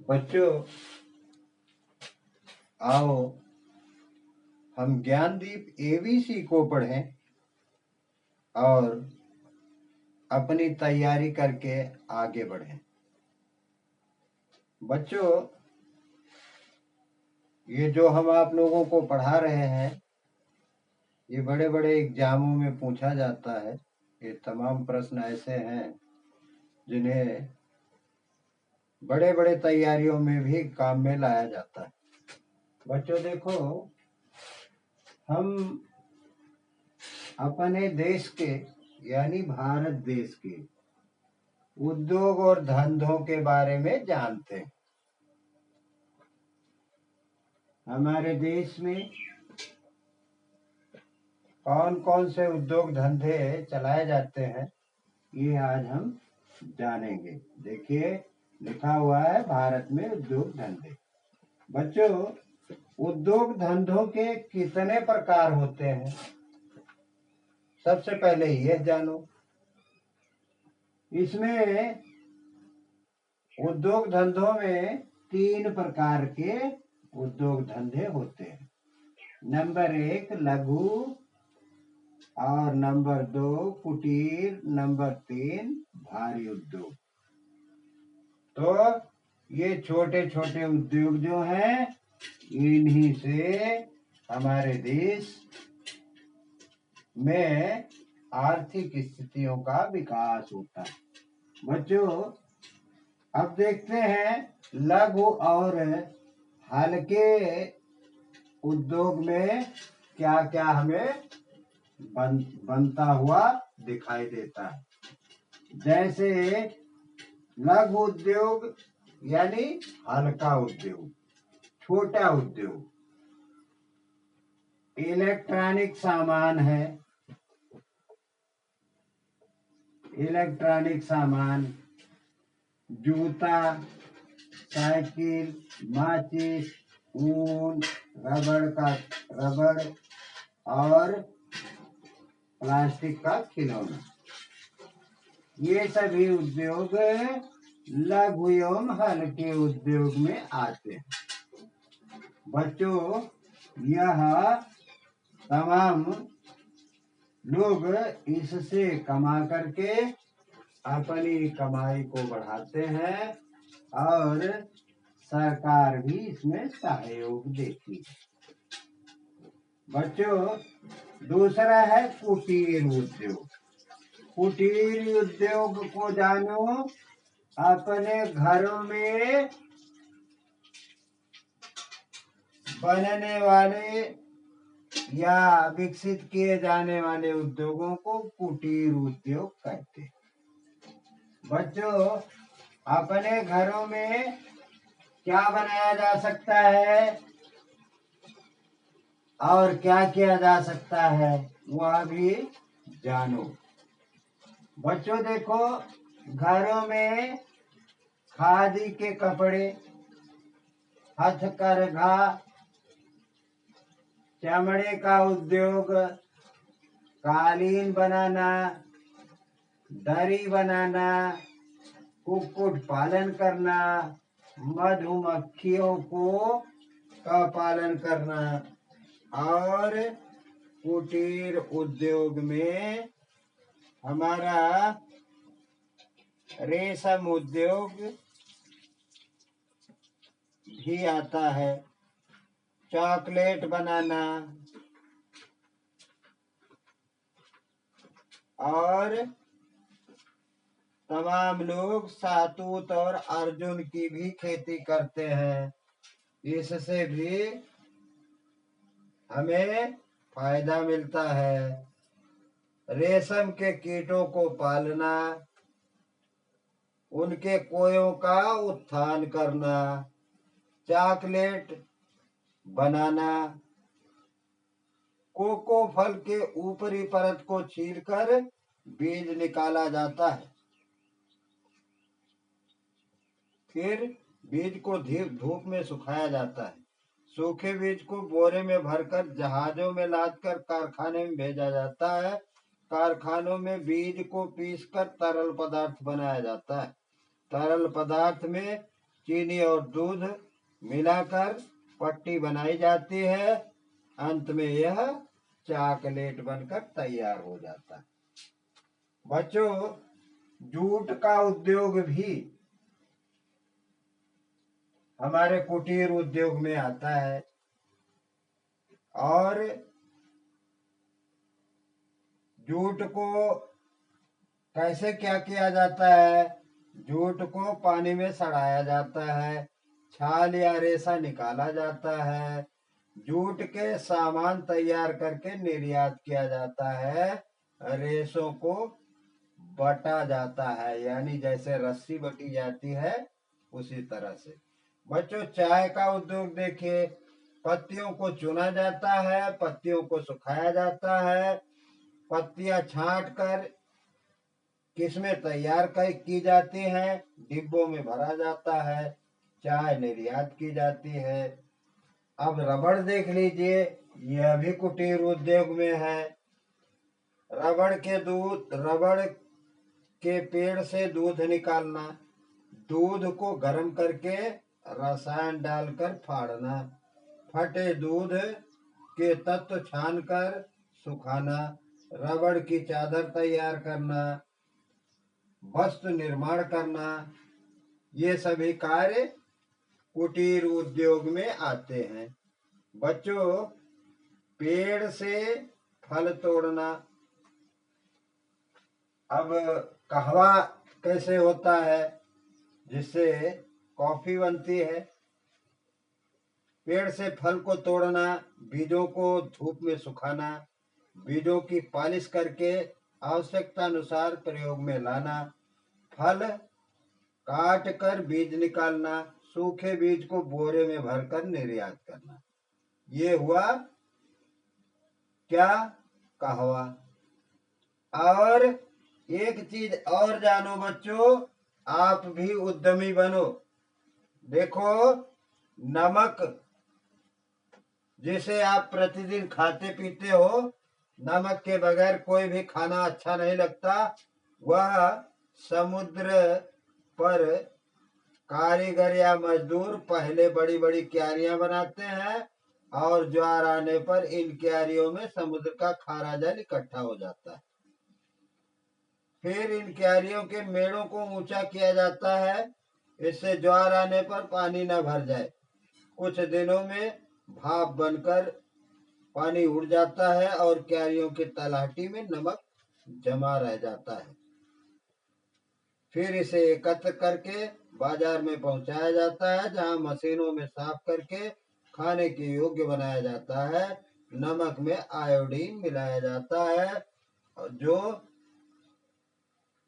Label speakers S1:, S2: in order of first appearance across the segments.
S1: बच्चों, आओ हम ज्ञानदीप एबीसी को पढ़ें और अपनी तैयारी करके आगे बढ़ें। बच्चों, ये जो हम आप लोगों को पढ़ा रहे हैं, ये बड़े बड़े एग्जामों में पूछा जाता है। ये तमाम प्रश्न ऐसे हैं जिन्हें बड़े बड़े तैयारियों में भी काम में लाया जाता है। बच्चों देखो, हम अपने देश के यानी भारत देश के उद्योग और धंधों के बारे में जानते हैं। हमारे देश में कौन कौन से उद्योग धंधे चलाए जाते हैं, ये आज हम जानेंगे। देखिए, लिखा हुआ है भारत में उद्योग धंधे। बच्चों, उद्योग धंधों के कितने प्रकार होते हैं, सबसे पहले ये जानो। इसमें उद्योग धंधों में 3 प्रकार के उद्योग धंधे होते हैं। नंबर 1 लघु, और नंबर 2 कुटीर, नंबर 3 भारी उद्योग। तो ये छोटे छोटे उद्योग जो हैं, इन्हीं से हमारे देश में आर्थिक स्थितियों का विकास होता है। बच्चों, अब देखते हैं लघु और हल्के उद्योग में क्या क्या हमें बनता हुआ दिखाई देता है। जैसे लघु उद्योग यानी हल्का उद्योग, छोटा उद्योग, इलेक्ट्रॉनिक सामान है, इलेक्ट्रॉनिक सामान, जूता, साइकिल, माचिस, ऊन, रबड़ और प्लास्टिक का खिलौना, ये सभी उद्योग लघु एवं हल्के उद्योग में आते हैं। बच्चों, यह तमाम लोग इससे कमा करके अपनी कमाई को बढ़ाते हैं और सरकार भी इसमें सहयोग देती है। बच्चों, दूसरा है कुटीर उद्योग। कुटीर उद्योग को जानो, अपने घरों में बनने वाले या विकसित किए जाने वाले उद्योगों को कुटीर उद्योग कहते हैं। बच्चों, अपने घरों में क्या बनाया जा सकता है और क्या किया जा सकता है, वह भी जानो। बच्चों देखो, घरों में खादी के कपड़े, हथकरघा, चमड़े का उद्योग, कालीन बनाना, दरी बनाना, कुक्कुट पालन करना, मधुमक्खियों का पालन करना, और कुटीर उद्योग में हमारा रेशम उद्योग भी आता है। चॉकलेट बनाना और तमाम लोग शहतूत और अर्जुन की भी खेती करते हैं। इससे भी हमें फायदा मिलता है। रेशम के कीटों को पालना, उनके कोयों का उत्थान करना, चॉकलेट बनाना, कोको फल के ऊपरी परत को छीलकर बीज निकाला जाता है। फिर बीज को धूप में सुखाया जाता है। सूखे बीज को बोरे में भरकर जहाजों में लादकर कारखाने में भेजा जाता है। कारखानों में बीज को पीसकर तरल पदार्थ बनाया जाता है। तरल पदार्थ में चीनी और दूध मिलाकर पट्टी बनाई जाती है। अंत में यह चॉकलेट बनकर तैयार हो जाता है। बच्चों, जूट का उद्योग भी हमारे कुटीर उद्योग में आता है। और जूट को कैसे क्या किया जाता है? जूट को पानी में सड़ाया जाता है, छाल या रेशा निकाला जाता है, जूट के सामान तैयार करके निर्यात किया जाता है, रेशों को बटा जाता है, यानी जैसे रस्सी बटी जाती है उसी तरह से। बच्चों, चाय का उद्योग देखिए, पत्तियों को चुना जाता है, पत्तियों को सुखाया जाता है, पत्तियां छांट कर किस्में तैयार की जाती हैं, डिब्बों में भरा जाता है, चाय निर्यात की जाती है। अब रबड़ देख लीजिए, यह भी कुटीर उद्योग में है। रबड़ के पेड़ से दूध निकालना, दूध को गर्म करके रसायन डालकर फाड़ना, फटे दूध के तत्व छानकर सुखाना, रबड़ की चादर तैयार करना, वस्त्र निर्माण करना, ये सभी कार्य कुटीर उद्योग में आते हैं। बच्चों, पेड़ से फल तोड़ना। अब कहवा कैसे होता है जिससे कॉफी बनती है? पेड़ से फल को तोड़ना, बीजों को धूप में सुखाना, बीजों की पॉलिश करके आवश्यकता अनुसार प्रयोग में लाना, फल काट कर बीज निकालना, सूखे बीज को बोरे में भरकर निर्यात करना। ये हुआ क्या? कहवा। और एक चीज और जानो बच्चों, आप भी उद्यमी बनो। देखो, नमक जिसे आप प्रतिदिन खाते पीते हो, नमक के बगैर कोई भी खाना अच्छा नहीं लगता। वह समुद्र पर कारीगर या मजदूर पहले बड़ी बड़ी क्यारियां बनाते हैं और ज्वार आने पर इन क्यारियों में समुद्र का खारा जल इकट्ठा हो जाता है। फिर इन क्यारियों के मेड़ों को ऊंचा किया जाता है, इससे ज्वार आने पर पानी न भर जाए। कुछ दिनों में भाप बनकर पानी उड़ जाता है और क्यारियों की तलहटी में नमक जमा रह जाता है। फिर इसे एकत्र करके बाजार में पहुंचाया जाता है, जहां मशीनों में साफ करके खाने के योग्य बनाया जाता है। नमक में आयोडीन मिलाया जाता है जो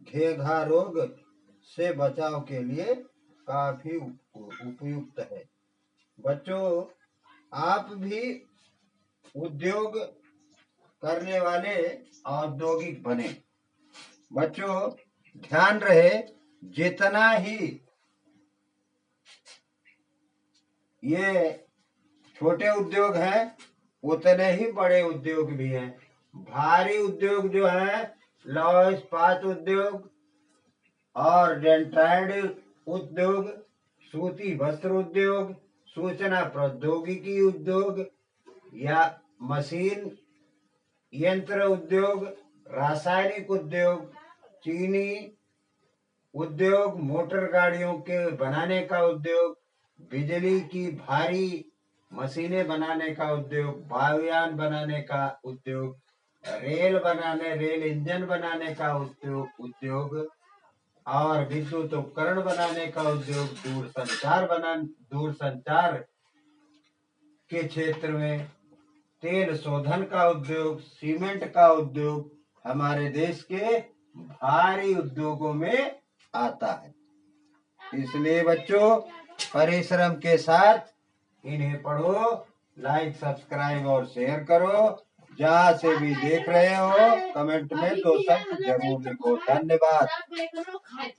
S1: घेघा रोग से बचाव के लिए काफी उपयुक्त है। बच्चों, आप भी उद्योग करने वाले औद्योगिक बने। बच्चों, ध्यान रहे, जितना ही ये छोटे उद्योग हैं उतने ही बड़े उद्योग भी हैं। भारी उद्योग जो है, लौह इस्पात उद्योग और डेंट्राइड उद्योग, सूती वस्त्र उद्योग, सूचना प्रौद्योगिकी उद्योग या मशीन यंत्र उद्योग, रासायनिक उद्योग, चीनी उद्योग, मोटर गाड़ियों के बनाने का उद्योग, बिजली की भारी मशीनें बनाने का उद्योग, वायुयान बनाने का उद्योग, रेल इंजन बनाने का उद्योग और विद्युत उपकरण बनाने का उद्योग, दूर संचार के क्षेत्र में तेल शोधन का उद्योग, सीमेंट का उद्योग हमारे देश के भारी उद्योगों में आता है। इसलिए बच्चों, परिश्रम के साथ इन्हें पढ़ो, लाइक, सब्सक्राइब और शेयर करो। जहाँ से भी देख रहे हो, कमेंट में 2 शब्द जरूर लिखो। धन्यवाद।